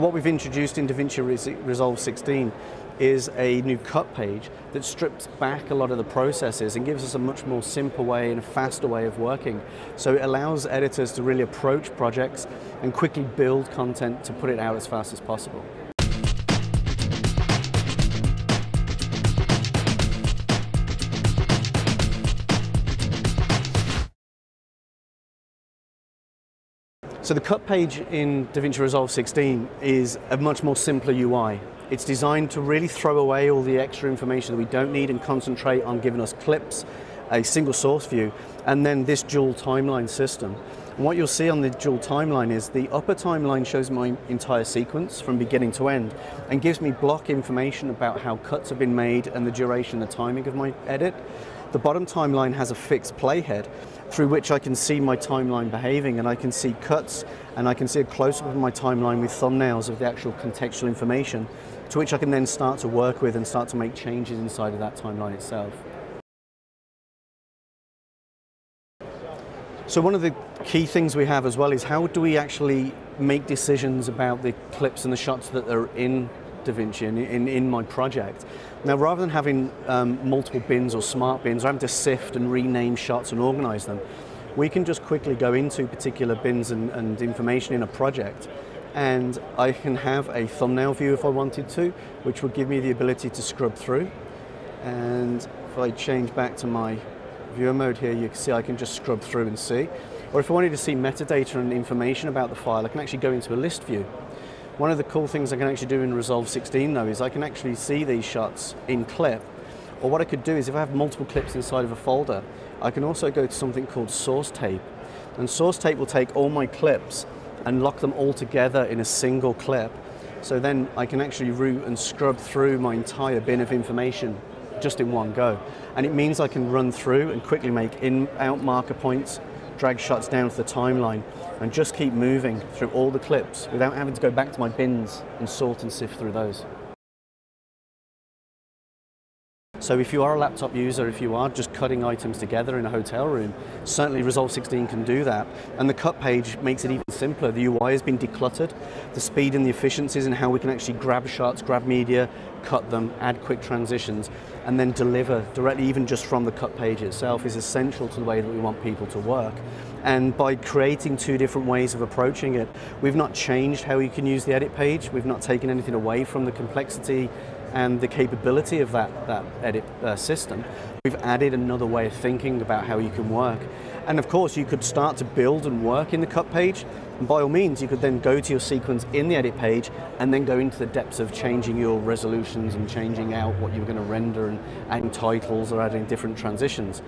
What we've introduced in DaVinci Resolve 16 is a new cut page that strips back a lot of the processes and gives us a much more simple way and a faster way of working. So it allows editors to really approach projects and quickly build content to put it out as fast as possible. So the cut page in DaVinci Resolve 16 is a much more simpler UI. It's designed to really throw away all the extra information that we don't need and concentrate on giving us clips, a single source view, and then this dual timeline system. And what you'll see on the dual timeline is the upper timeline shows my entire sequence from beginning to end and gives me block information about how cuts have been made and the duration, the timing of my edit. The bottom timeline has a fixed playhead through which I can see my timeline behaving, and I can see cuts, and I can see a close-up of my timeline with thumbnails of the actual contextual information, to which I can then start to work with and start to make changes inside of that timeline itself. So one of the key things we have as well is how do we actually make decisions about the clips and the shots that are in DaVinci and in my project. Now, rather than having multiple bins or smart bins, or having to sift and rename shots and organize them, we can just quickly go into particular bins and information in a project, and I can have a thumbnail view if I wanted to, which would give me the ability to scrub through. And if I change back to my viewer mode here, you can see I can just scrub through and see. Or if I wanted to see metadata and information about the file, I can actually go into a list view. One of the cool things I can actually do in Resolve 16 though is I can actually see these shots in clip. Or what I could do is if I have multiple clips inside of a folder, I can also go to something called source tape. And source tape will take all my clips and lock them all together in a single clip. So then I can actually route and scrub through my entire bin of information just in one go. And it means I can run through and quickly make in-out marker points, drag shots down to the timeline, and just keep moving through all the clips without having to go back to my bins and sort and sift through those. So if you are a laptop user, if you are just cutting items together in a hotel room, certainly Resolve 16 can do that. And the cut page makes it even simpler. The UI has been decluttered. The speed and the efficiencies and how we can actually grab shots, grab media, cut them, add quick transitions, and then deliver directly even just from the cut page itself is essential to the way that we want people to work. And by creating two different ways of approaching it, we've not changed how you can use the edit page. We've not taken anything away from the complexity and the capability of that edit system. We've added another way of thinking about how you can work. And of course, you could start to build and work in the cut page. And by all means, you could then go to your sequence in the edit page and then go into the depths of changing your resolutions and changing out what you're going to render and adding titles or adding different transitions.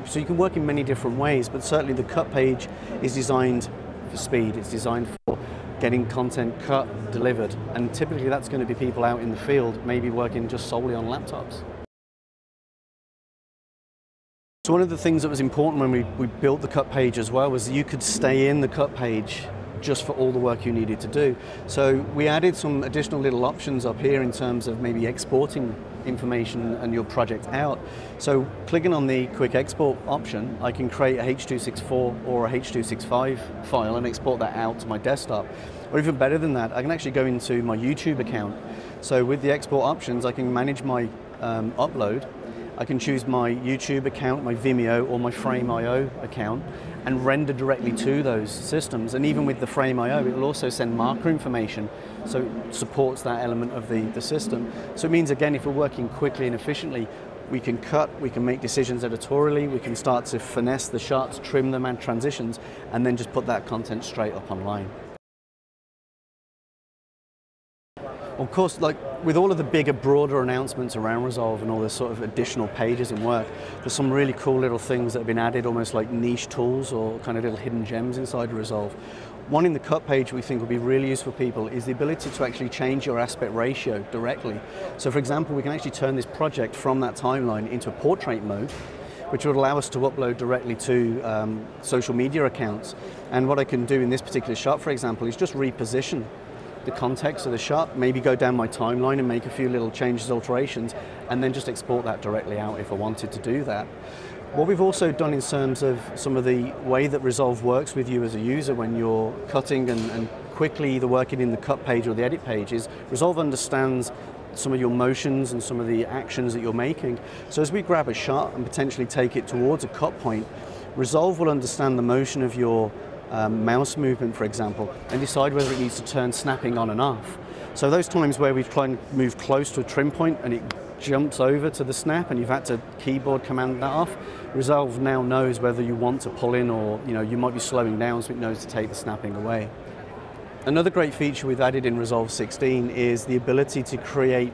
So you can work in many different ways, but certainly the cut page is designed for speed. It's designed for getting content cut, delivered, and typically that's going to be people out in the field, maybe working just solely on laptops. So one of the things that was important when we built the cut page as well was that you could stay in the cut page just for all the work you needed to do. So we added some additional little options up here in terms of maybe exporting information and your project out. So clicking on the quick export option, I can create a H.264 or a H.265 file and export that out to my desktop. Or even better than that, I can actually go into my YouTube account. So with the export options, I can manage my upload. I can choose my YouTube account, my Vimeo, or my Frame.io account and render directly to those systems. And even with the Frame.io, it will also send marker information, so it supports that element of the system. So it means, again, if we're working quickly and efficiently, we can cut, we can make decisions editorially, we can start to finesse the shots, trim them, add transitions, and then just put that content straight up online. Of course, like with all of the bigger, broader announcements around Resolve and all this sort of additional pages and work, there's some really cool little things that have been added, almost like niche tools or kind of little hidden gems inside Resolve. One in the cut page we think will be really useful for people is the ability to actually change your aspect ratio directly. So for example, we can actually turn this project from that timeline into a portrait mode, which would allow us to upload directly to social media accounts. And what I can do in this particular shot, for example, is just reposition the context of the shot, maybe go down my timeline and make a few little changes, alterations, and then just export that directly out if I wanted to do that. What we've also done in terms of some of the way that Resolve works with you as a user when you're cutting and quickly either working in the cut page or the edit page is Resolve understands some of your motions and some of the actions that you're making. So as we grab a shot and potentially take it towards a cut point, Resolve will understand the motion of your mouse movement, for example, and decide whether it needs to turn snapping on and off. So those times where we try and move close to a trim point and it jumps over to the snap and you've had to keyboard command that off, Resolve now knows whether you want to pull in or you might be slowing down, so it knows to take the snapping away. Another great feature we've added in Resolve 16 is the ability to create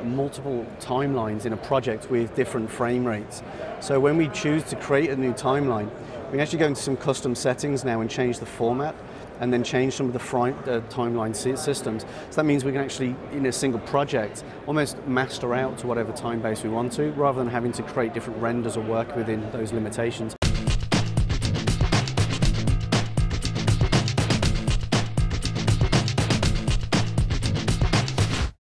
multiple timelines in a project with different frame rates. So when we choose to create a new timeline, we can actually go into some custom settings now and change the format and then change some of the timeline systems. So that means we can actually, in a single project, almost master out to whatever time base we want to, rather than having to create different renders or work within those limitations.